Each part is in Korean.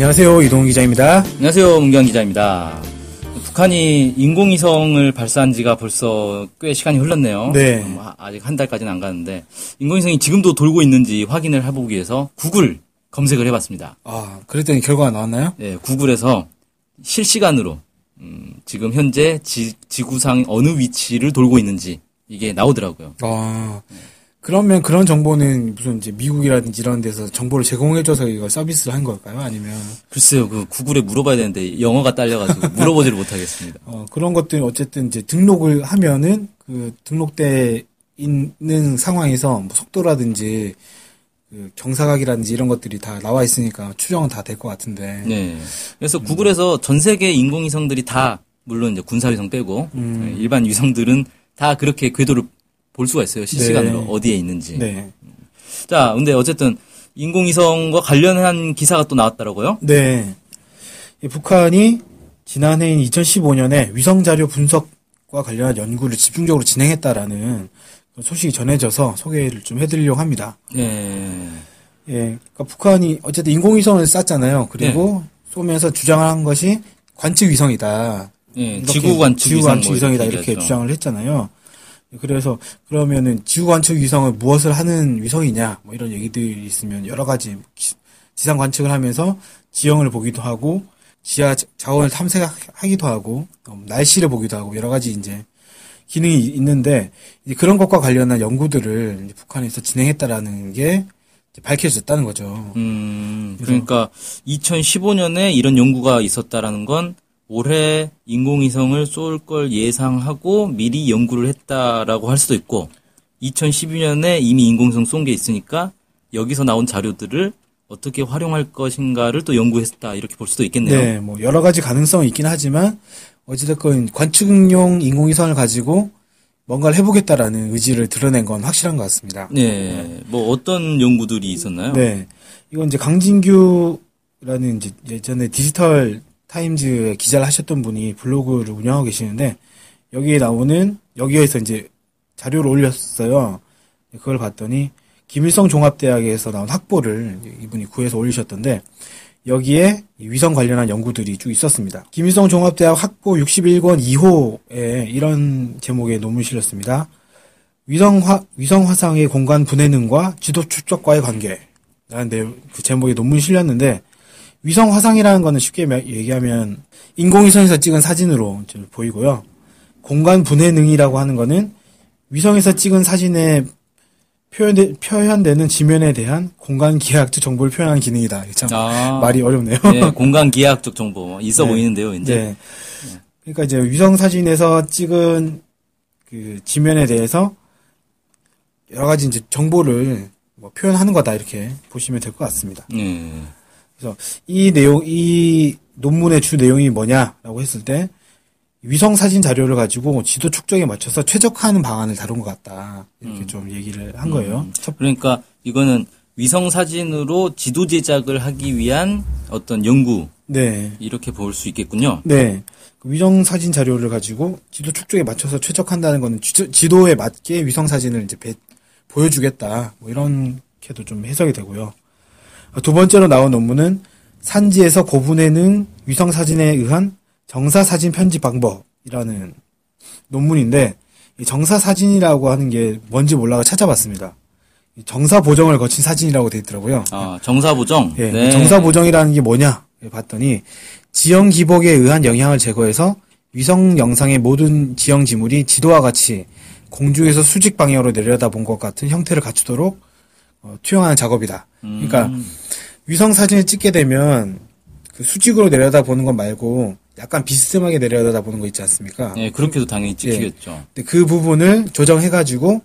안녕하세요. 이동훈 기자입니다. 안녕하세요. 문경 기자입니다. 북한이 인공위성을 발사한 지가 벌써 꽤 시간이 흘렀네요. 네. 아직 한 달까지는 안 가는데 인공위성이 지금도 돌고 있는지 확인을 해보기 위해서 구글 검색을 해봤습니다. 그랬더니 결과가 나왔나요? 네, 구글에서 실시간으로 지금 현재 지구상 어느 위치를 돌고 있는지 이게 나오더라고요. 그러면 그런 정보는 무슨 이제 미국이라든지 이런 데서 정보를 제공해줘서 이걸 서비스를 한 걸까요? 아니면? 글쎄요, 그 구글에 물어봐야 되는데 영어가 딸려가지고 물어보지를 못하겠습니다. 그런 것들 어쨌든 이제 등록을 하면은 그 등록돼 있는 상황에서 뭐 속도라든지 그 경사각이라든지 이런 것들이 다 나와 있으니까 추정은 다 될 것 같은데. 네. 그래서 구글에서 전 세계 인공위성들이 다 물론 이제 군사위성 빼고 일반 위성들은 다 그렇게 궤도를 볼 수가 있어요. 실시간으로. 네. 어디에 있는지. 네. 자, 근데 어쨌든 인공위성과 관련한 기사가 또 나왔더라고요. 네. 북한이 지난해인 2015년에 위성자료 분석과 관련한 연구를 집중적으로 진행했다라는 소식이 전해져서 소개를 좀 해드리려고 합니다. 네. 예. 그러니까 북한이 어쨌든 인공위성을 쐈잖아요. 그리고 네. 쏘면서 주장을 한 것이 관측위성이다. 네. 지구 관측위성이다. 이렇게 주장을 했잖아요. 그래서 그러면은 지구 관측 위성은 무엇을 하는 위성이냐 뭐 이런 얘기들이 있으면 여러 가지 지상 관측을 하면서 지형을 보기도 하고 지하 자원을 탐색하기도 하고 날씨를 보기도 하고 여러 가지 이제 기능이 있는데 이제 그런 것과 관련한 연구들을 이제 북한에서 진행했다라는 게 이제 밝혀졌다는 거죠. 그러니까 2015년에 이런 연구가 있었다라는 건 올해 인공위성을 쏠 걸 예상하고 미리 연구를 했다라고 할 수도 있고 2012년에 이미 인공위성 쏜 게 있으니까 여기서 나온 자료들을 어떻게 활용할 것인가를 또 연구했다 이렇게 볼 수도 있겠네요. 네, 뭐 여러 가지 가능성이 있긴 하지만 어찌됐건 관측용 인공위성을 가지고 뭔가를 해보겠다라는 의지를 드러낸 건 확실한 것 같습니다. 네, 뭐 어떤 연구들이 있었나요? 네, 이건 이제 강진규라는 이제 예전에 디지털 타임즈에 기자를 하셨던 분이 블로그를 운영하고 계시는데 여기에서 이제 자료를 올렸어요. 그걸 봤더니 김일성 종합대학에서 나온 학보를 이분이 구해서 올리셨던데 여기에 위성 관련한 연구들이 쭉 있었습니다. 김일성 종합대학 학보 61권 2호에 이런 제목의 논문을 실렸습니다. 위성 화상의 공간 분해능과 지도 축적과의 관계라는 그 제목의 논문이 실렸는데 위성 화상이라는 거는 쉽게 얘기하면 인공위성에서 찍은 사진으로 보이고요. 공간 분해능이라고 하는 거는 위성에서 찍은 사진에 표현되는 지면에 대한 공간 기하학적 정보를 표현하는 기능이다. 참 말이 어렵네요. 네, 공간 기하학적 정보 있어 네. 보이는데요, 이제. 네. 그러니까 이제 위성 사진에서 찍은 그 지면에 대해서 여러 가지 이제 정보를 뭐 표현하는 거다 이렇게 보시면 될 것 같습니다. 그래서 이 논문의 주 내용이 뭐냐라고 했을 때 위성 사진 자료를 가지고 지도 축적에 맞춰서 최적화하는 방안을 다룬 것 같다. 이렇게 좀 얘기를 한 거예요. 그러니까 이거는 위성 사진으로 지도 제작을 하기 위한 어떤 연구. 네. 이렇게 볼 수 있겠군요. 네. 위성 사진 자료를 가지고 지도 축적에 맞춰서 최적화한다는 거는 지도에 맞게 위성 사진을 이제 보여주겠다. 뭐 이렇게도 좀 해석이 되고요. 두 번째로 나온 논문은 산지에서 고분해능 위성 사진에 의한 정사 사진 편집 방법이라는 논문인데 이 정사 사진이라고 하는 게 뭔지 몰라서 찾아봤습니다. 정사 보정을 거친 사진이라고 돼 있더라고요. 정사 보정. 네. 네. 정사 보정이라는 게 뭐냐 봤더니 지형 기복에 의한 영향을 제거해서 위성 영상의 모든 지형 지물이 지도와 같이 공중에서 수직 방향으로 내려다본 것 같은 형태를 갖추도록 투영하는 작업이다. 그러니까 위성 사진을 찍게 되면 그 수직으로 내려다보는 것 말고 약간 비스듬하게 내려다보는 거 있지 않습니까? 네, 그렇게도 당연히 찍히겠죠. 네. 그 부분을 조정해가지고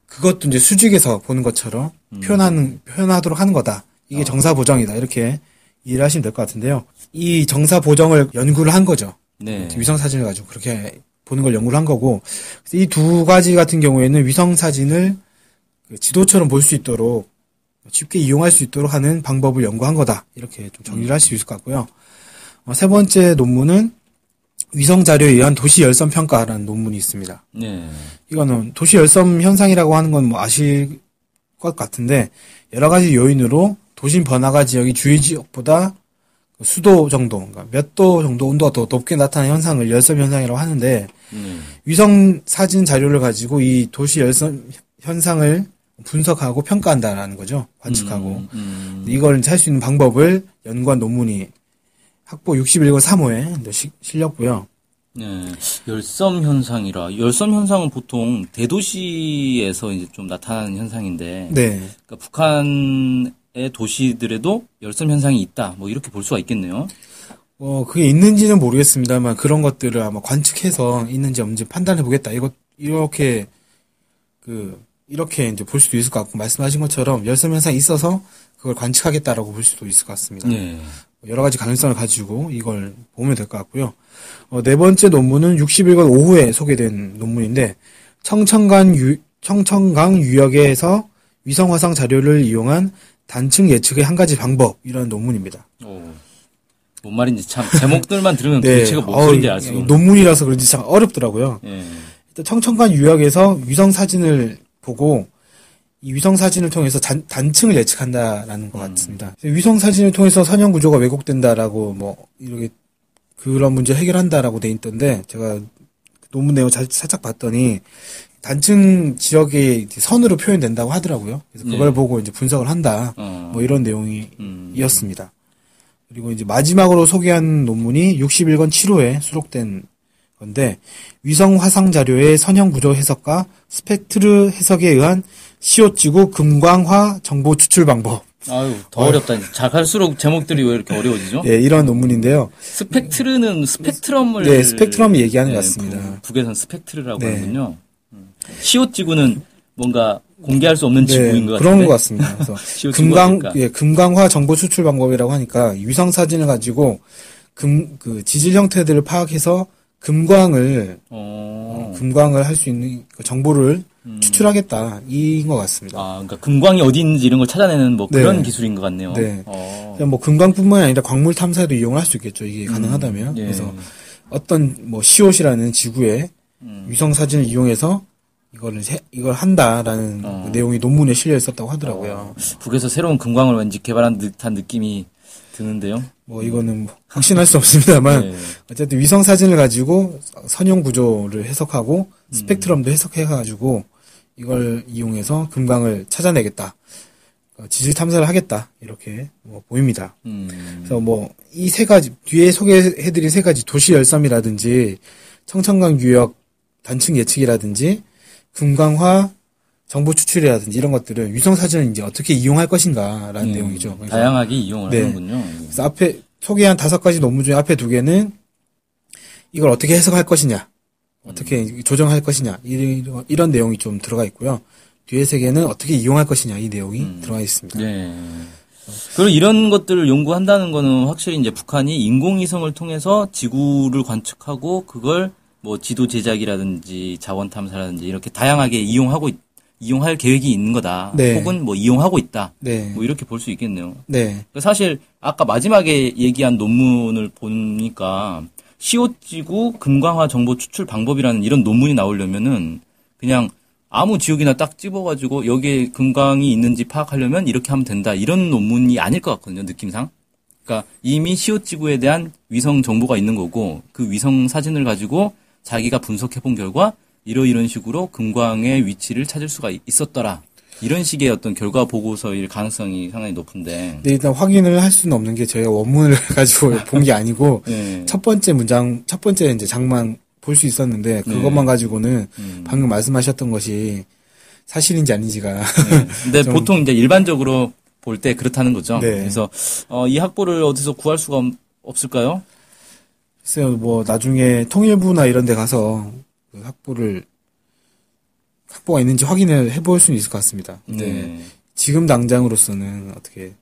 그것도 이제 수직에서 보는 것처럼 표현하도록 하는 거다. 이게 정사 보정이다. 이렇게 이해를 하시면 될 것 같은데요. 이 정사 보정을 연구를 한 거죠. 네. 위성 사진을 가지고 그렇게 보는 걸 연구를 한 거고 이 두 가지 같은 경우에는 위성 사진을 지도처럼 볼 수 있도록 쉽게 이용할 수 있도록 하는 방법을 연구한 거다. 이렇게 좀 정리를 할 수 있을 것 같고요. 세 번째 논문은 위성 자료에 의한 도시 열섬 평가라는 논문이 있습니다. 네. 이거는 도시 열섬 현상이라고 하는 건 뭐 아실 것 같은데 여러 가지 요인으로 도심 번화가 지역이 주위 지역보다 수도 정도, 그러니까 몇 도 정도 온도가 더 높게 나타나는 현상을 열섬 현상이라고 하는데, 위성 사진 자료를 가지고 이 도시 열섬 현상을 분석하고 평가한다라는 거죠. 관측하고. 이걸 할 수 있는 방법을 연구한 논문이 학보 61권 3호에 실렸고요. 네, 열섬 현상이라. 열섬 현상은 보통 대도시에서 이제 좀 나타나는 현상인데, 네. 그러니까 북한의 도시들에도 열섬 현상이 있다. 뭐 이렇게 볼 수가 있겠네요. 그게 있는지는 모르겠습니다만 그런 것들을 아마 관측해서 있는지 없는지 판단해 보겠다. 이렇게 이제 볼 수도 있을 것 같고, 말씀하신 것처럼 열섬 현상이 있어서 그걸 관측하겠다라고 볼 수도 있을 것 같습니다. 네. 여러 가지 가능성을 가지고 이걸 보면 될 것 같고요. 네 번째 논문은 61권 5호에 소개된 논문인데, 청천강 유역에서 위성 화상 자료를 이용한 단층 예측의 한 가지 방법이라는 논문입니다. 뭔 말인지 참 제목들만 들으면 네. 도대체가 무슨 소리인지 알 수가 없네요. 논문이라서 그런지 참 어렵더라고요. 네. 일단 청천강 유역에서 위성 사진을 보고 이 위성 사진을 통해서 단층을 예측한다라는 것 같습니다. 위성 사진을 통해서 선형 구조가 왜곡된다라고 이렇게 그런 문제 해결한다라고 돼 있던데, 제가 논문 내용 살짝 봤더니 단층 지역이 선으로 표현된다고 하더라고요. 그래서 그걸 보고 이제 분석을 한다. 이런 내용이었습니다. 그리고 이제 마지막으로 소개한 논문이 61권 7호에 수록된 건데, 위성 화상 자료의 선형 구조 해석과 스펙트르 해석에 의한 시옷지구 금광화 정보 추출 방법. 아유, 더 어렵다. 작할수록 제목들이 왜 이렇게 어려워지죠? 네, 이런 논문인데요. 스펙트르는 스펙트럼을. 네, 스펙트럼 얘기하는 것 같습니다. 북에선 스펙트르라고 하는군요. 시옷지구는 뭔가 공개할 수 없는 지구인 것 같은데. 그런 것 같습니다. 그래서 금광화 정보 추출 방법이라고 하니까 위성 사진을 가지고 지질 형태들을 파악해서 금광을 할 수 있는 정보를 추출하겠다, 이인 것 같습니다. 그러니까 금광이 어디 있는지 이런 걸 찾아내는 그런 기술인 것 같네요. 네. 금광뿐만이 아니라 광물 탐사에도 이용을 할 수 있겠죠. 이게 가능하다면. 예. 그래서 어떤 시옷이라는 지구의 위성 사진을 이용해서 이걸 한다라는 그 내용이 논문에 실려 있었다고 하더라고요. 북에서 새로운 금광을 왠지 개발한 듯한 느낌이 드는데요. 이거는 확신할 수 없습니다만, 네. 어쨌든 위성 사진을 가지고 선형 구조를 해석하고 스펙트럼도 해석해가지고 이걸 이용해서 금광을 찾아내겠다. 지질 탐사를 하겠다. 이렇게 보입니다. 그래서 이 세 가지, 뒤에 소개해드린 세 가지 도시 열섬이라든지 청천강 유역 단층 예측이라든지 금광화 정보 추출이라든지 이런 것들은 위성 사진을 이제 어떻게 이용할 것인가라는 내용이죠. 다양하게 이용을 하는군요. 그래서 앞에 소개한 5가지 논문 중에 앞에 2개는 이걸 어떻게 해석할 것이냐, 어떻게 조정할 것이냐, 이런 내용이 좀 들어가 있고요. 뒤에 3개는 어떻게 이용할 것이냐, 이 내용이 들어가 있습니다. 네. 그리고 이런 것들을 연구한다는 거는 확실히 이제 북한이 인공위성을 통해서 지구를 관측하고 그걸 지도 제작이라든지 자원 탐사라든지 이렇게 다양하게 이용할 계획이 있는 거다. 네. 혹은 이용하고 있다. 네. 이렇게 볼 수 있겠네요. 네. 사실 아까 마지막에 얘기한 논문을 보니까 시옷지구 금광화 정보 추출 방법이라는 이런 논문이 나오려면은 그냥 아무 지역이나 딱 집어가지고 여기에 금광이 있는지 파악하려면 이렇게 하면 된다. 이런 논문이 아닐 것 같거든요. 느낌상. 그러니까 이미 시옷지구에 대한 위성 정보가 있는 거고 그 위성 사진을 가지고 자기가 분석해 본 결과 이런 식으로 금광의 위치를 찾을 수가 있었더라. 이런 식의 어떤 결과 보고서일 가능성이 상당히 높은데. 네, 일단 확인을 할 수는 없는 게 저희가 원문을 가지고 본 게 아니고 네. 첫 번째 이제 장만 볼 수 있었는데 그것만 가지고는 방금 말씀하셨던 것이 사실인지 아닌지가. 네. 근데 보통 이제 일반적으로 볼 때 그렇다는 거죠. 네. 그래서 이 학보를 어디서 구할 수가 없을까요? 글쎄요, 나중에 통일부나 이런 데 가서 그 학보가 있는지 확인을 해볼 수는 있을 것 같습니다. 근데 지금 당장으로서는 어떻게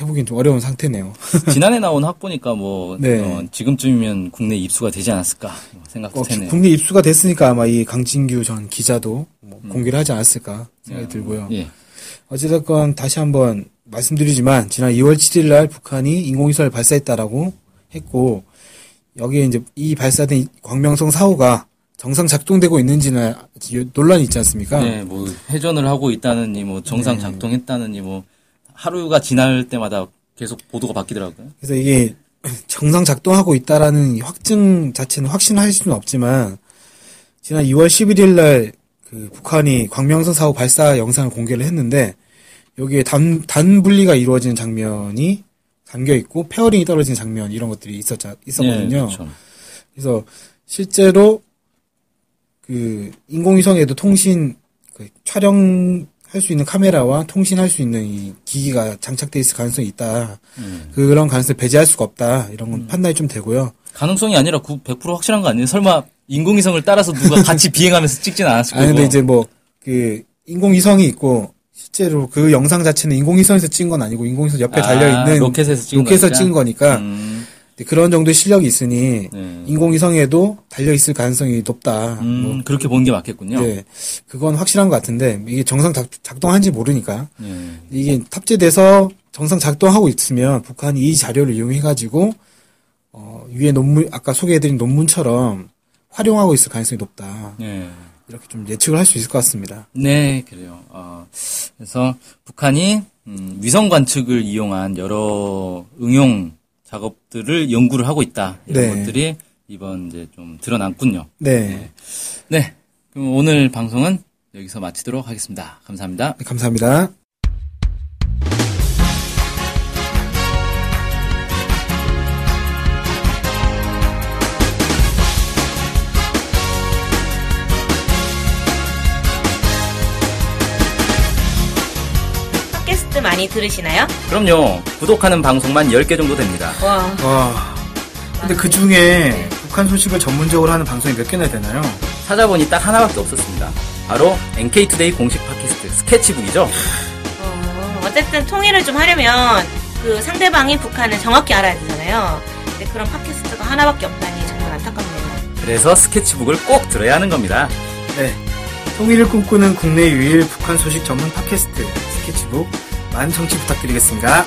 해보긴 좀 어려운 상태네요. 지난해 나온 학보니까 네. 지금쯤이면 국내 입수가 되지 않았을까 생각도 되네요. 국내 입수가 됐으니까 아마 이 강진규 전 기자도 공개를 하지 않았을까 생각이 들고요. 예. 어찌됐건 다시 한번 말씀드리지만 지난 2월 7일 날 북한이 인공위성을 발사했다라고 했고, 여기에 이제 이 발사된 광명성 4호가 정상 작동되고 있는지는 논란이 있지 않습니까? 네, 회전을 하고 있다느니 정상 작동했다느니 하루가 지날 때마다 계속 보도가 바뀌더라고요. 그래서 이게 정상 작동하고 있다라는 확증 자체는 확신할 수는 없지만 지난 2월 11일 날 그 북한이 광명성 4호 발사 영상을 공개를 했는데 여기에 단 분리가 이루어지는 장면이 담겨 있고 페어링이 떨어지는 장면 이런 것들이 있었거든요. 네, 그렇죠. 그래서 실제로 그 인공위성에도 촬영할 수 있는 카메라와 통신할 수 있는 이 기기가 장착돼 있을 가능성이 있다. 그런 가능성을 배제할 수가 없다. 이런 건 판단이 좀 되고요. 가능성이 아니라 100% 확실한 거 아니에요? 설마 인공위성을 따라서 누가 같이 비행하면서 찍진 않았을 거고. 근데 이제 인공위성이 있고 실제로 그 영상 자체는 인공위성에서 찍은 건 아니고 인공위성 옆에 달려있는 로켓에서 찍은 거니까 그런 정도의 실력이 있으니 인공위성에도 달려있을 가능성이 높다. 그렇게 보는 게 맞겠군요. 네. 그건 확실한 것 같은데 이게 정상 작동하는지 모르니까 이게 탑재돼서 정상 작동하고 있으면 북한이 이 자료를 이용해가지고 위에 논문 아까 소개해드린 논문처럼 활용하고 있을 가능성이 높다. 이렇게 좀 예측을 할 수 있을 것 같습니다. 네, 그래요. 그래서 북한이 위성 관측을 이용한 여러 응용 작업들을 연구를 하고 있다. 이런 것들이 이번 이제 좀 드러났군요. 네. 네. 그럼 오늘 방송은 여기서 마치도록 하겠습니다. 감사합니다. 네, 감사합니다. 팟캐스트 많이 들으시나요? 그럼요. 구독하는 방송만 10개 정도 됩니다. 와. 근데 그 중에 북한 소식을 전문적으로 하는 방송이 몇 개나 되나요? 찾아보니 딱 하나밖에 없었습니다. 바로 NK투데이 공식 팟캐스트 스케치북이죠. 어쨌든 통일을 좀 하려면 그 상대방이 북한을 정확히 알아야 되잖아요. 근데 그런 팟캐스트가 하나밖에 없다니 정말 안타깝네요. 그래서 스케치북을 꼭 들어야 하는 겁니다. 네. 통일을 꿈꾸는 국내 유일 북한 소식 전문 팟캐스트 스케치북 많은 청취 부탁드리겠습니다.